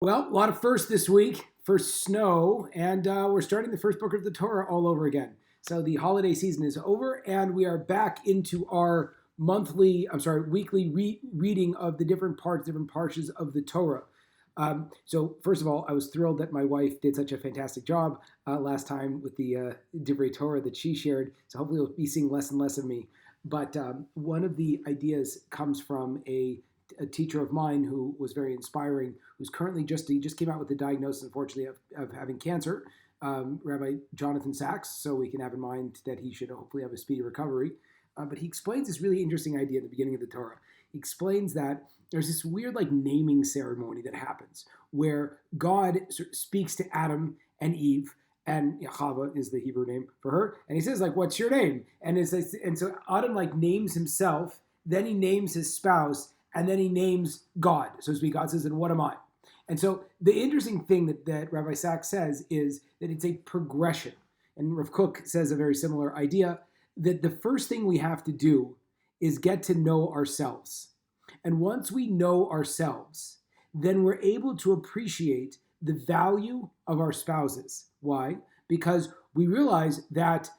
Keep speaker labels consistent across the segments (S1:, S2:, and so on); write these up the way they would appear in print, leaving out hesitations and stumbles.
S1: Well, a lot of firsts this week. First snow, and we're starting the first book of the Torah all over again. So the holiday season is over, and we are back into our weekly reading of the different parshas of the Torah. So first of all, I was thrilled that my wife did such a fantastic job last time with the Divrei Torah that she shared. So hopefully you'll be seeing less and less of me. But one of the ideas comes from a teacher of mine who was very inspiring, who's currently he just came out with the diagnosis, unfortunately, of having cancer, Rabbi Jonathan Sacks, so we can have in mind that he should hopefully have a speedy recovery. But he explains this really interesting idea at the beginning of the Torah. He explains that there's this weird naming ceremony that happens where God speaks to Adam and Eve, and Chava is the Hebrew name for her, and he says what's your name? And so Adam names himself, then he names his spouse, and then he names God. So to speak, God says, and what am I? And so the interesting thing that Rabbi Sacks says is that it's a progression. And Rav Kook says a very similar idea, that the first thing we have to do is get to know ourselves. And once we know ourselves, then we're able to appreciate the value of our spouses. Why? Because we realize that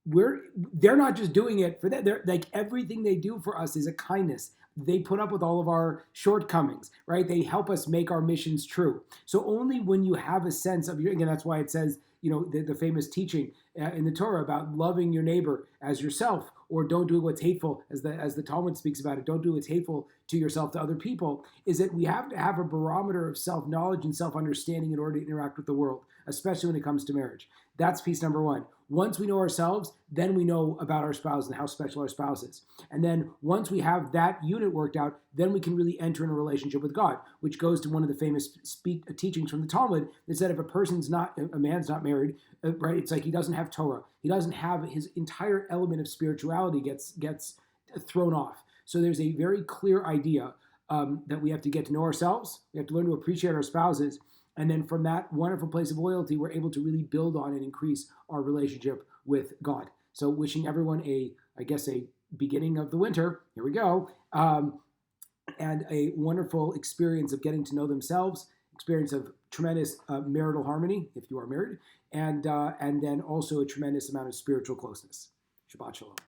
S1: they're not just doing it for that. They're everything they do for us is a kindness. They put up with all of our shortcomings, right? They help us make our missions true. So only when you have a sense of again, that's why it says, the famous teaching in the Torah about loving your neighbor as yourself, or don't do what's hateful, as the Talmud speaks about it, don't do what's hateful to yourself to other people, is that we have to have a barometer of self-knowledge and self-understanding in order to interact with the world, especially when it comes to marriage. That's piece number one. Once we know ourselves, then we know about our spouse and how special our spouse is. And then once we have that unit worked out, then we can really enter in a relationship with God, which goes to one of the famous teachings from the Talmud that said if a man's not married, right, it's he doesn't have Torah. He doesn't have his entire element of spirituality gets thrown off. So there's a very clear idea that we have to get to know ourselves. We have to learn to appreciate our spouses. And then from that wonderful place of loyalty, we're able to really build on and increase our relationship with God. So wishing everyone a beginning of the winter, here we go, and a wonderful experience of getting to know themselves, experience of tremendous marital harmony, if you are married, and then also a tremendous amount of spiritual closeness. Shabbat Shalom.